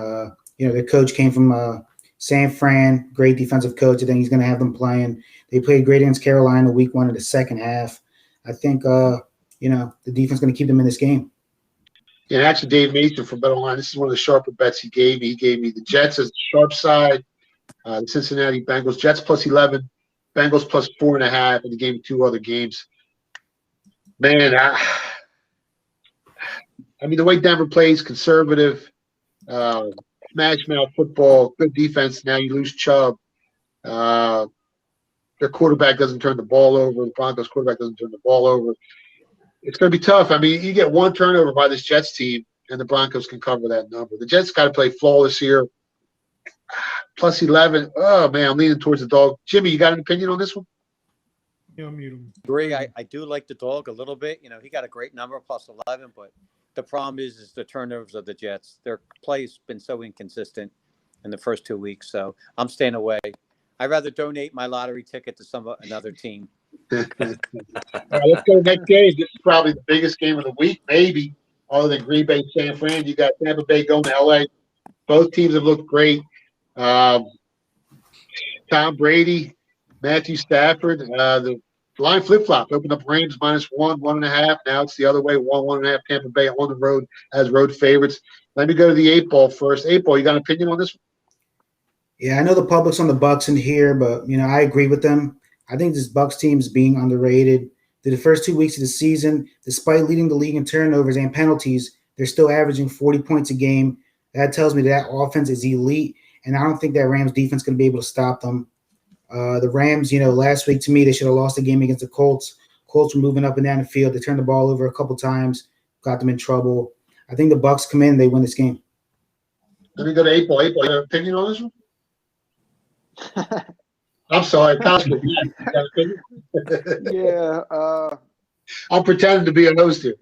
The coach came from San Fran, great defensive coach. I think he's going to have them playing. They played great against Carolina week 1 in the second half. I think, the defense is going to keep them in this game. Yeah, actually, Dave Mason from BetOnline, this is one of the sharper bets he gave me. He gave me the Jets as the sharp side, the Cincinnati Bengals, Jets plus 11, Bengals plus 4.5, and he gave me 2 other games. Man, I mean, the way Denver plays, conservative, smash mouth football, good defense. Now you lose Chubb. Their quarterback doesn't turn the ball over. The Broncos quarterback doesn't turn the ball over. It's going to be tough. I mean, you get one turnover by this Jets team, and the Broncos can cover that number. The Jets got to play flawless here. Plus 11. Oh, man, I'm leaning towards the dog. Jimmy, you got an opinion on this one? Yeah, mute him. Agree. I do like the dog a little bit. He got a great number, plus 11, but the problem is the turnovers of the Jets. Their play's been so inconsistent in the first 2 weeks, so I'm staying away. I'd rather donate my lottery ticket to another team. All right, let's go to the next game. This is probably the biggest game of the week, maybe, other than Green Bay, San Fran. You got Tampa Bay going to L.A. Both teams have looked great. Tom Brady, Matthew Stafford. The line flip-flop opened up Rams -1, 1.5. Now it's the other way, 1.5. Tampa Bay on the road as road favorites. Let me go to the 8 ball first. 8 ball, you got an opinion on this one? Yeah, I know the public's on the Bucks in here, but I agree with them. I think this Bucks team is being underrated. Through the first 2 weeks of the season, despite leading the league in turnovers and penalties, they're still averaging 40 points a game. That tells me that offense is elite, and I don't think that Rams defense is going to be able to stop them. The Rams, last week to me, they should have lost the game against the Colts. Colts were moving up and down the field. They turned the ball over a couple times, got them in trouble. I think the Bucks come in, they win this game. Let me go to 8 ball. 8 ball, you got an opinion on this one? I'm sorry, Costco. Yeah. I'm pretending to be a host here.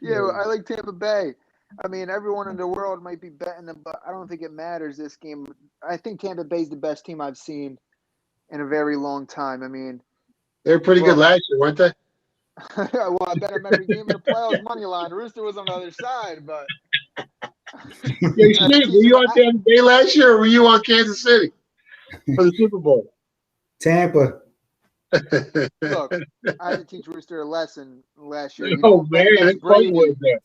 Yeah, I like Tampa Bay. I mean, everyone in the world might be betting them, but I don't think it matters this game. I think Tampa Bay's the best team I've seen in a very long time. I mean, They were pretty good last year, weren't they? well, I bet him every game in the playoffs money line. Rooster was on the other side, but Yeah, Steve, were you on Tampa Bay last year, or were you on Kansas City for the Super Bowl? Tampa. look, I had to teach Rooster a lesson last year. Oh man, it's quite was there.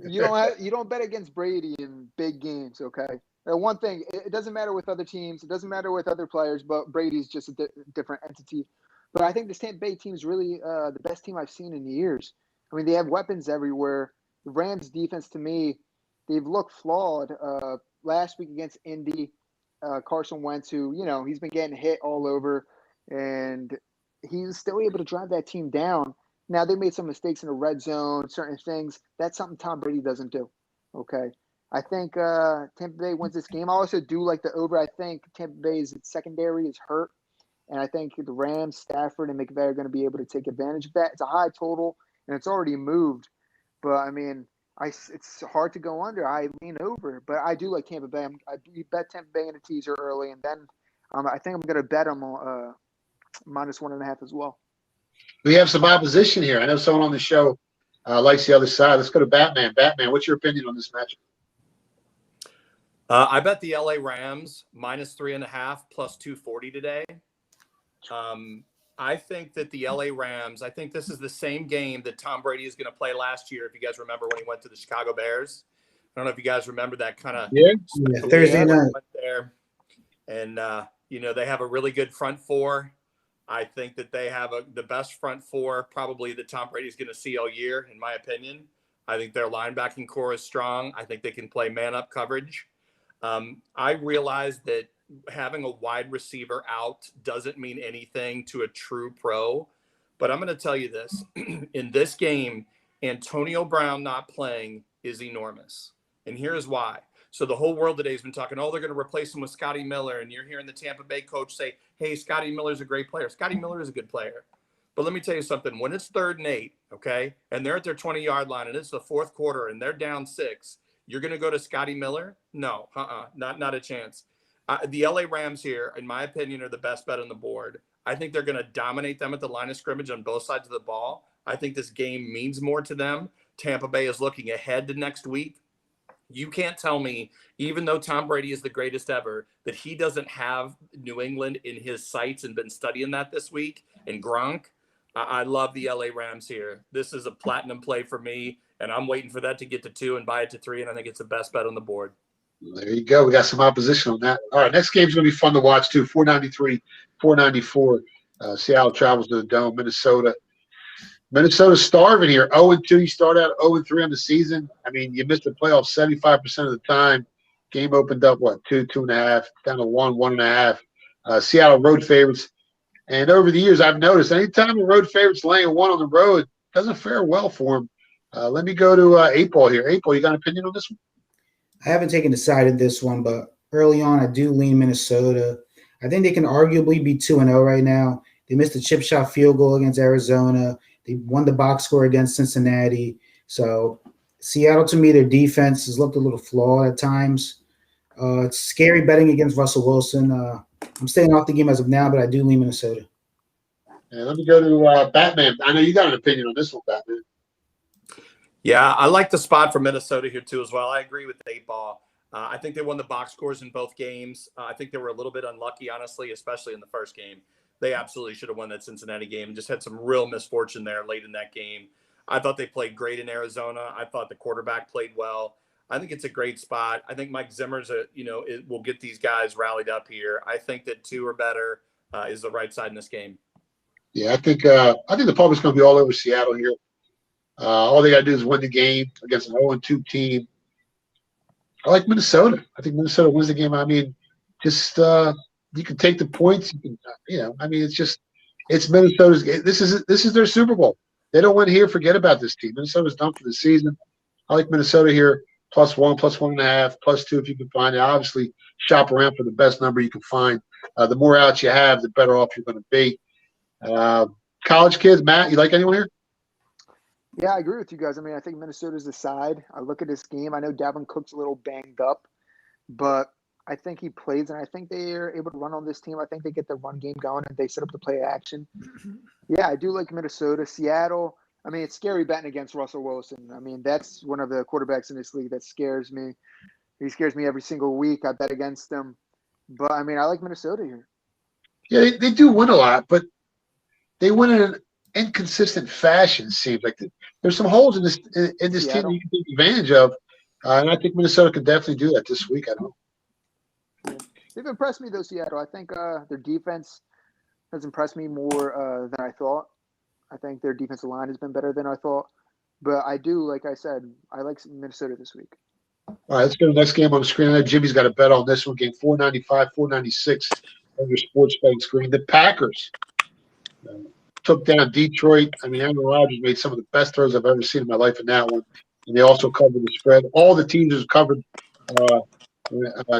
You don't bet against Brady in big games, okay? One thing, it doesn't matter with other teams, it doesn't matter with other players, but Brady's just a different entity. But I think this Tampa Bay team is really the best team I've seen in years. I mean, they have weapons everywhere. The Rams' defense, to me, they've looked flawed. Last week against Indy, Carson Wentz, who, he's been getting hit all over, and he's still able to drive that team down. Now, they made some mistakes in the red zone, certain things. That's something Tom Brady doesn't do, okay? I think Tampa Bay wins this game. I also do like the over. I think Tampa Bay's secondary is hurt, and I think the Rams, Stafford, and McVay are going to be able to take advantage of that. It's a high total, and it's already moved. But, I mean, it's hard to go under. I lean over, but I do like Tampa Bay. I bet Tampa Bay in a teaser early, and then I think I'm going to bet them -1.5 as well. We have some opposition here. I know someone on the show likes the other side. Let's go to Batman. Batman, what's your opinion on this match? I bet the LA Rams -3.5 plus 240 today. I think that the LA Rams, I think this is the same game that Tom Brady is going to play last year. If you guys remember when he went to the Chicago Bears, I don't know if you guys remember that kind of Thursday night there. And, they have a really good front four. I think that they have the best front four probably that Tom Brady is going to see all year, in my opinion. I think their linebacking core is strong. I think they can play man-up coverage. I realize that having a wide receiver out doesn't mean anything to a true pro, but I'm going to tell you this. In this game, Antonio Brown not playing is enormous. And here's why. So the whole world today has been talking, oh, they're going to replace him with Scotty Miller. And you're hearing the Tampa Bay coach say, hey, Scotty Miller's a great player. Scotty Miller is a good player. But let me tell you something. When it's 3rd and 8, okay, and they're at their 20-yard line and it's the 4th quarter and they're down 6, you're going to go to Scotty Miller? No, not a chance. The LA Rams here, in my opinion, are the best bet on the board. I think they're going to dominate them at the line of scrimmage on both sides of the ball. I think this game means more to them. Tampa Bay is looking ahead to next week. You can't tell me, even though Tom Brady is the greatest ever, that he doesn't have New England in his sights and been studying that this week. And Gronk, I love the LA Rams here. This is a platinum play for me, and I'm waiting for that to get to 2 and buy it to 3, and I think it's the best bet on the board. There you go. We got some opposition on that. All right, next game's going to be fun to watch, too. 493, 494. Seattle travels to the Dome, Minnesota. Minnesota's starving here. 0-2. You start out 0-3 on the season. I mean, you missed the playoffs 75% of the time. Game opened up, 2, 2.5, down to 1, 1.5. Seattle road favorites. And over the years, I've noticed anytime a road favorite's laying 1 on the road, it doesn't fare well for them. Let me go to 8 Ball here. 8 Ball, you got an opinion on this one? I haven't taken a side in this one, but early on, I do lean Minnesota. I think they can arguably be 2-0 right now. They missed a chip shot field goal against Arizona. They won the box score against Cincinnati. So Seattle, to me, their defense has looked a little flawed at times. It's scary betting against Russell Wilson. I'm staying off the game as of now, but I do lean Minnesota. And let me go to Batman. I know you got an opinion on this one, Batman. Yeah, I like the spot for Minnesota here, too, as well. I agree with 8 Ball. I think they won the box scores in both games. I think they were a little bit unlucky, honestly, especially in the first game. They absolutely should have won that Cincinnati game. Just had some real misfortune there late in that game. I thought they played great in Arizona. I thought the quarterback played well. I think it's a great spot. I think Mike Zimmer's, will get these guys rallied up here. I think that 2 or better is the right side in this game. Yeah, I think the public's going to be all over Seattle here. All they got to do is win the game against an 0-2 team. I like Minnesota. I think Minnesota wins the game. I mean, just you can take the points. You can, it's Minnesota's game. This is their Super Bowl. They don't win here. Forget about this team. Minnesota's done for the season. I like Minnesota here. +1, +1.5, +2 if you can find it. Obviously, shop around for the best number you can find. The more outs you have, the better off you're going to be. College kids, Matt, you like anyone here? Yeah, I agree with you guys. I mean, I think Minnesota's the side. I look at this game. I know Dalvin Cook's a little banged up, but I think he plays, and I think they are able to run on this team. I think they get the run game going, and they set up the play action. Yeah, I do like Minnesota. Seattle, I mean, it's scary betting against Russell Wilson. I mean, that's one of the quarterbacks in this league that scares me. He scares me every single week. I bet against him. But, I mean, I like Minnesota here. Yeah, they do win a lot, but they win in an inconsistent fashion, seems like. There's some holes in this team that you can take advantage of, and I think Minnesota can definitely do that this week. I don't know. Yeah. They've impressed me, though, Seattle. I think their defense has impressed me more than I thought. I think their defensive line has been better than I thought. But I do, like I said, I like Minnesota this week. All right, let's go to the next game on the screen. I know Jimmy's got a bet on this one. Game 495, 496 on your sports betting screen. The Packers took down Detroit. I mean, Aaron Rodgers made some of the best throws I've ever seen in my life in that one. And they also covered the spread. All the teams have covered.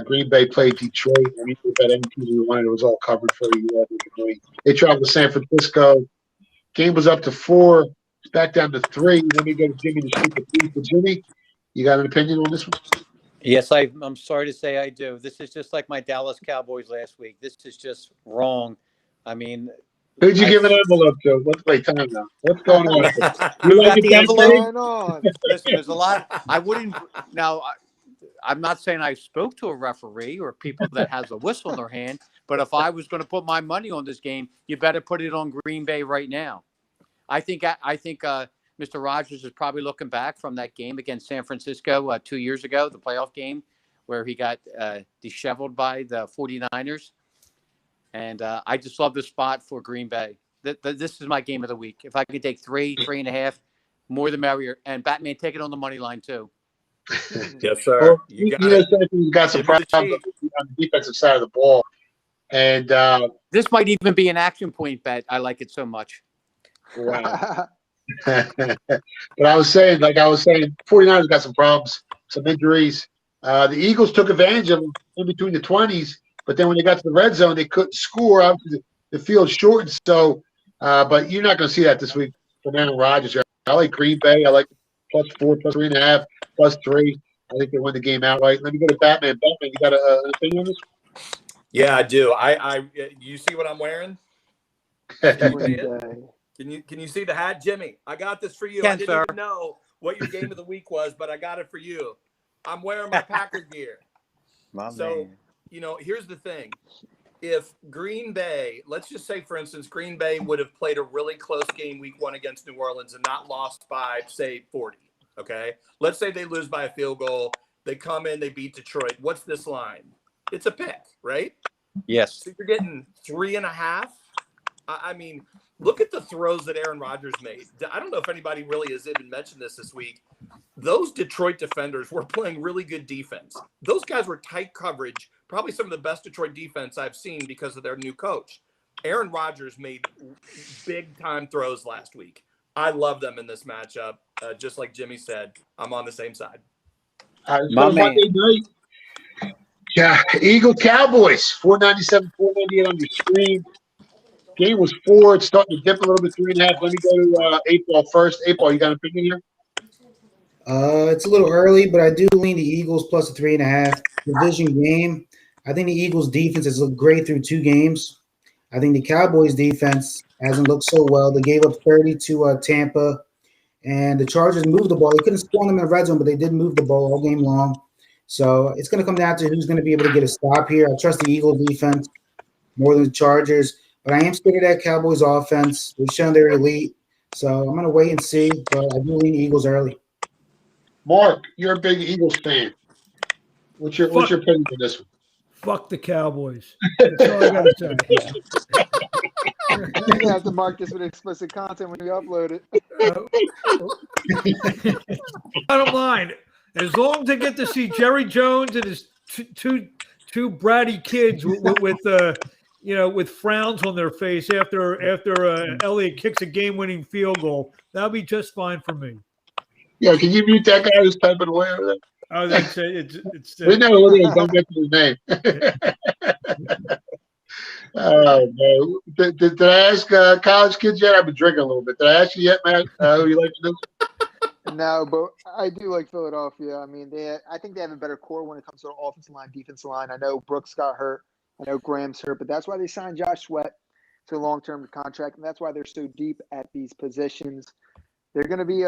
Green Bay played Detroit. I mean, we bet any team we wanted. It was all covered for you. They traveled to San Francisco. Game was up to 4. It's back down to 3. Then we go to Jimmy to shoot the 3 for Jimmy. You got an opinion on this one? Yes, I'm sorry to say I do. This is just like my Dallas Cowboys last week. This is just wrong. I mean, who'd you give an envelope to? Wait, time out. What's going on? You got the envelope? On? Listen, there's a lot. I wouldn't now. I'm not saying I spoke to a referee or people that has a whistle in their hand, but if I was going to put my money on this game, you better put it on Green Bay right now. I think Mr. Rodgers is probably looking back from that game against San Francisco 2 years ago, the playoff game, where he got disheveled by the 49ers. And I just love the spot for Green Bay. This is my game of the week. If I could take 3.5, More the merrier. And Batman, take it on the money line too. Yes, sir. Well, You got know, it. He's got some Give me problems the on the defensive side of the ball. And This might even be an action point bet. I like it so much. wow. But I was saying, 49ers got some problems, some injuries. The Eagles took advantage of them in between the 20s, but then when they got to the red zone, they couldn't score. Obviously, the field shortened. So, but you're not going to see that this week from Aaron Rodgers. I like Green Bay. I like +4, +3.5, +3. I think they win the game outright. Let me go to Batman. Batman, you got an opinion on this? Yeah, I do. You see what I'm wearing? Can you see it? Can you see the hat, Jimmy? I got this for you. I didn't even know what your game of the week was, but I got it for you. I'm wearing my Packer gear. Here's the thing. If Green Bay, let's just say, for instance, Green Bay would have played a really close game week 1 against New Orleans and not lost by, say, 40, okay? Let's say they lose by a field goal. They come in, they beat Detroit. What's this line? It's a pick, right? Yes. So you're getting 3.5. I mean, look at the throws that Aaron Rodgers made. I don't know if anybody really has even mentioned this week. Those Detroit defenders were playing really good defense. Those guys were tight coverage, probably some of the best Detroit defense I've seen because of their new coach. Aaron Rodgers made big-time throws last week. I love them in this matchup. Just like Jimmy said, I'm on the same side. Monday night. Yeah, Eagle Cowboys, 497, 498 on your screen. Game was 4. It's starting to dip a little bit, 3.5. Let me go to 8-ball first. 8-ball, you got an opinion here? It's a little early, but I do lean the Eagles plus a 3.5. Division game. I think the Eagles defense has looked great through 2 games. I think the Cowboys defense hasn't looked so well. They gave up 30 to Tampa, and the Chargers moved the ball. They couldn't score them in the red zone, but they did move the ball all game long. So it's going to come down to who's going to be able to get a stop here. I trust the Eagles defense more than the Chargers, but I am scared of that Cowboys offense. They've shown they're elite, so I'm going to wait and see, but I do lean the Eagles early. Mark, you're a big Eagles fan. What's your opinion on this one? Fuck the Cowboys. That's all I got to say. You're going to have to mark this with explicit content when you upload it. Bottom line, as long as I get to see Jerry Jones and his two bratty kids with frowns on their face after Elliott kicks a game-winning field goal, that'll be just fine for me. Yeah, can you mute that guy who's typing away over there? Oh, that's it. It's we never look at his, don't get to his name. Oh, no. Did I ask college kids yet? I've been drinking a little bit. Did I ask you yet, Matt? Who you like to do? No, but I do like Philadelphia. I mean, I think they have a better core when it comes to the offensive line, defensive line. I know Brooks got hurt. I know Graham's hurt, but that's why they signed Josh Sweat to a long-term contract, and that's why they're so deep at these positions. They're going to be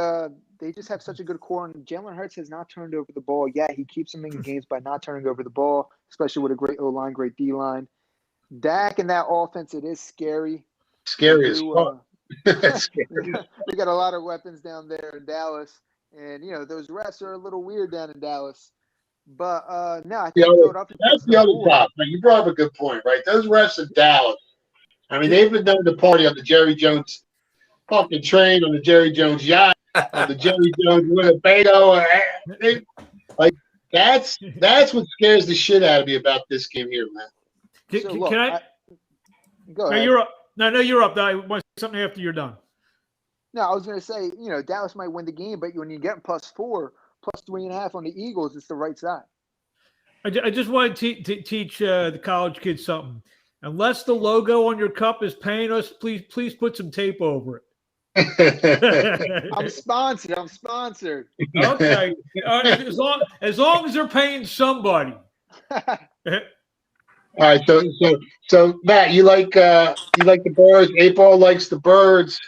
they just have such a good core, and Jalen Hurts has not turned over the ball yet. He keeps them in games by not turning over the ball, especially with a great O-line, great D-line. Dak and that offense, it is scary. Scary as fuck. They got a lot of weapons down there in Dallas, and those refs are a little weird down in Dallas. But no, I think that's the other problem. You brought up a good point, right? Those refs in Dallas. I mean, they've been known to party on the Jerry Jones fucking train, on the Jerry Jones yacht, on the Jerry Jones Winnebago. Like that's what scares the shit out of me about this game here, man. Can I go ahead? No, you're up. No, you're up. I want something after you're done. No, I was going to say, Dallas might win the game, but when you get +4, +3.5 on the Eagles, it's the right side. I just want to teach the college kids something. Unless the logo on your cup is paying us, please put some tape over it. I'm sponsored. Okay. As long as they're paying somebody. All right. So Matt, you like the Birds. 8-ball likes the Birds.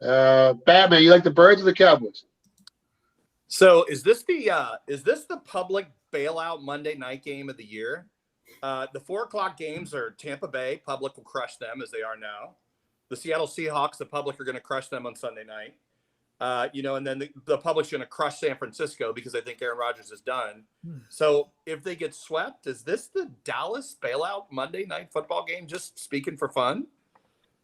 Batman, you like the Birds or the Cowboys? So is this the public bailout Monday night game of the year? The 4:00 games are Tampa Bay. Public will crush them as they are now. The Seattle Seahawks, the public are going to crush them on Sunday night. And then the public's going to crush San Francisco because I think Aaron Rodgers is done. So if they get swept, is this the Dallas bailout Monday night football game? Just speaking for fun.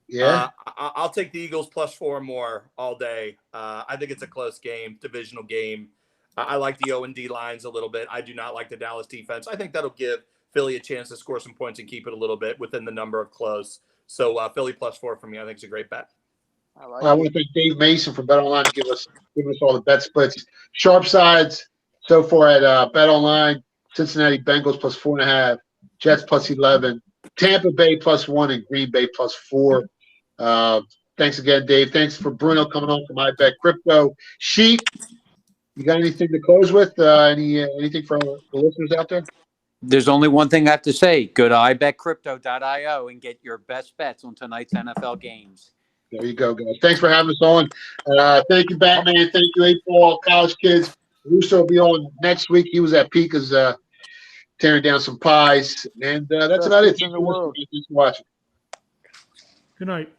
Yeah. I'll take the Eagles +4 more all day. I think it's a close game, divisional game. I like the O&D lines a little bit. I do not like the Dallas defense. I think that'll give Philly a chance to score some points and keep it a little bit within the number of close. So Philly +4 for me, I think is a great bet. I like I want to thank Dave Mason from Bet Online giving us all the bet splits. Sharp sides so far at Bet Online: Cincinnati Bengals +4.5, Jets +11, Tampa Bay +1, and Green Bay +4. Thanks again, Dave. Thanks for Bruno coming on from iBet Crypto. Sheep, you got anything to close with? Anything for the listeners out there? There's only one thing I have to say. Go to ibetcrypto.io and get your best bets on tonight's NFL games. There you go, guys. Thanks for having us on. Thank you, Batman. Thank you, 8-Ball, College Kids. Russo will be on next week. He was at Pika's tearing down some pies. And that's Best about it. kids in the world. Thanks for watching. Good night.